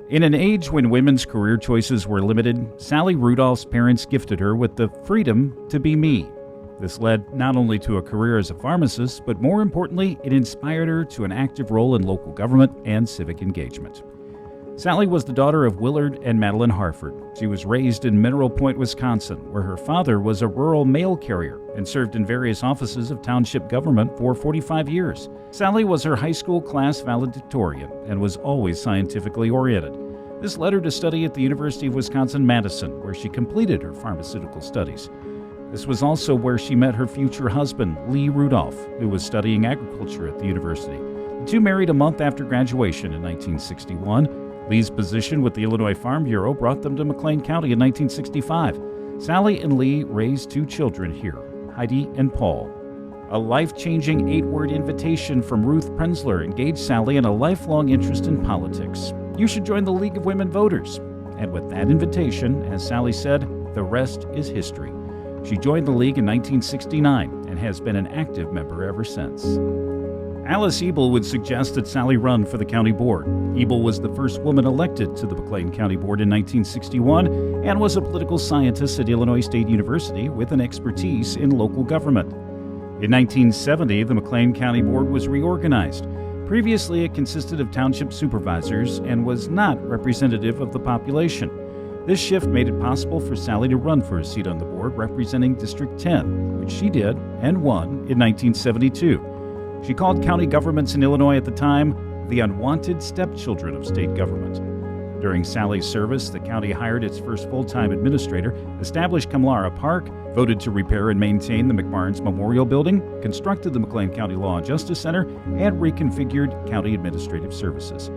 In an age when women's career choices were limited, Sally Rudolph's parents gifted her with the freedom to be me. This led not only to a career as a pharmacist, but more importantly, it inspired her to an active role in local government and civic engagement. Sally was the daughter of Willard and Madeline Harford. She was raised in Mineral Point, Wisconsin, where her father was a rural mail carrier and served in various offices of township government for 45 years. Sally was her high school class valedictorian and was always scientifically oriented. This led her to study at the University of Wisconsin-Madison, where she completed her pharmaceutical studies. This was also where she met her future husband, Lee Rudolph, who was studying agriculture at the university. The two married a month after graduation in 1961. Lee's position with the Illinois Farm Bureau brought them to McLean County in 1965. Sally and Lee raised two children here, Heidi and Paul. A life-changing 8-word invitation from Ruth Prenzler engaged Sally in a lifelong interest in politics. You should join the League of Women Voters. And with that invitation, as Sally said, the rest is history. She joined the League in 1969 and has been an active member ever since. Alice Ebel would suggest that Sally run for the county board. Ebel was the first woman elected to the McLean County Board in 1961 and was a political scientist at Illinois State University with an expertise in local government. In 1970, the McLean County Board was reorganized. Previously, it consisted of township supervisors and was not representative of the population. This shift made it possible for Sally to run for a seat on the board representing District 10, which she did and won in 1972. She called county governments in Illinois at the time the unwanted stepchildren of state government. During Sally's service, the county hired its first full-time administrator, established Kamlara Park, voted to repair and maintain the McBarnes Memorial Building, constructed the McLean County Law and Justice Center, and reconfigured county administrative services.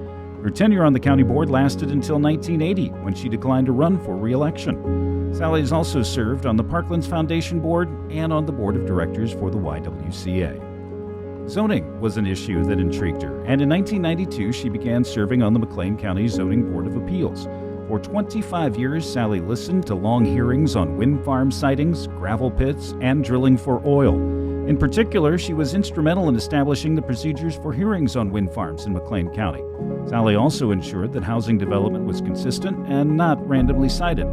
Her tenure on the county board lasted until 1980, when she declined to run for re-election. Sally has also served on the Parklands Foundation Board and on the board of directors for the YWCA. Zoning was an issue that intrigued her, and in 1992 she began serving on the McLean County Zoning Board of Appeals. For 25 years, Sally listened to long hearings on wind farm sightings, gravel pits, and drilling for oil. In particular, she was instrumental in establishing the procedures for hearings on wind farms in McLean County. Sally also ensured that housing development was consistent and not randomly sited.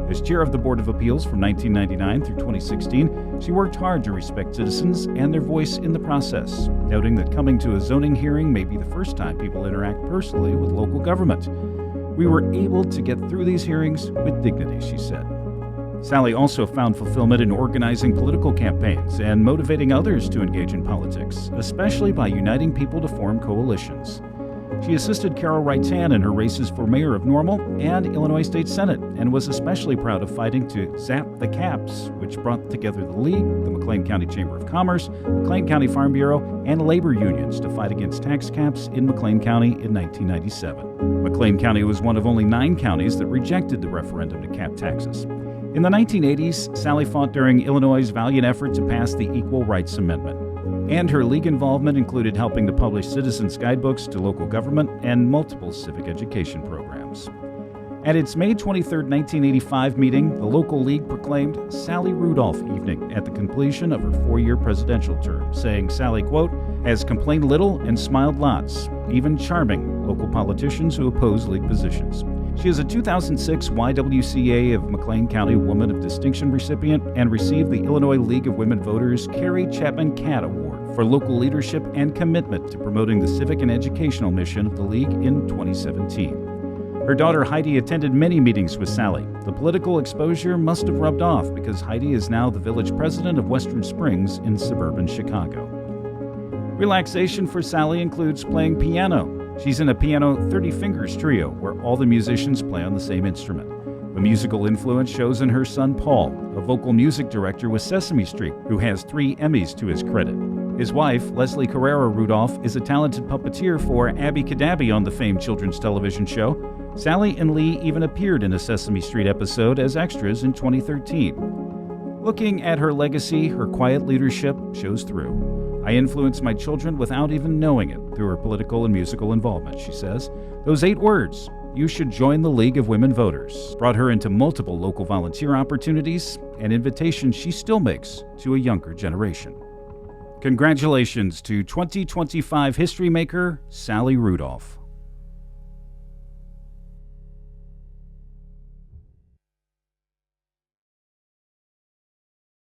As chair of the Board of Appeals from 1999 through 2016, she worked hard to respect citizens and their voice in the process, noting that coming to a zoning hearing may be the first time people interact personally with local government. We were able to get through these hearings with dignity, she said. Sally also found fulfillment in organizing political campaigns and motivating others to engage in politics, especially by uniting people to form coalitions. She assisted Carol Wrightan in her races for mayor of Normal and Illinois State Senate, and was especially proud of fighting to zap the caps, which brought together the League, the McLean County Chamber of Commerce, McLean County Farm Bureau, and labor unions to fight against tax caps in McLean County in 1997. McLean County was one of only 9 counties that rejected the referendum to cap taxes. In the 1980s, Sally fought during Illinois' valiant effort to pass the Equal Rights Amendment. And her league involvement included helping to publish citizens' guidebooks to local government and multiple civic education programs. At its May 23, 1985 meeting, the local league proclaimed Sally Rudolph Evening at the completion of her 4-year presidential term, saying Sally, quote, has complained little and smiled lots, even charming local politicians who oppose league positions. She is a 2006 YWCA of McLean County Woman of Distinction recipient and received the Illinois League of Women Voters Carrie Chapman Catt Award for local leadership and commitment to promoting the civic and educational mission of the League in 2017. Her daughter Heidi attended many meetings with Sally. The political exposure must have rubbed off because Heidi is now the village president of Western Springs in suburban Chicago. Relaxation for Sally includes playing piano. She's in a piano 30 fingers trio where all the musicians play on the same instrument. The musical influence shows in her son Paul, a vocal music director with Sesame Street, who has 3 Emmys to his credit. His wife, Leslie Carrera Rudolph, is a talented puppeteer for Abby Cadabby on the famed children's television show. Sally and Lee even appeared in a Sesame Street episode as extras in 2013. Looking at her legacy, her quiet leadership shows through. I influenced my children without even knowing it through her political and musical involvement, she says. Those 8 words, you should join the League of Women Voters, brought her into multiple local volunteer opportunities, an invitation she still makes to a younger generation. Congratulations to 2025 history maker Sally Rudolph.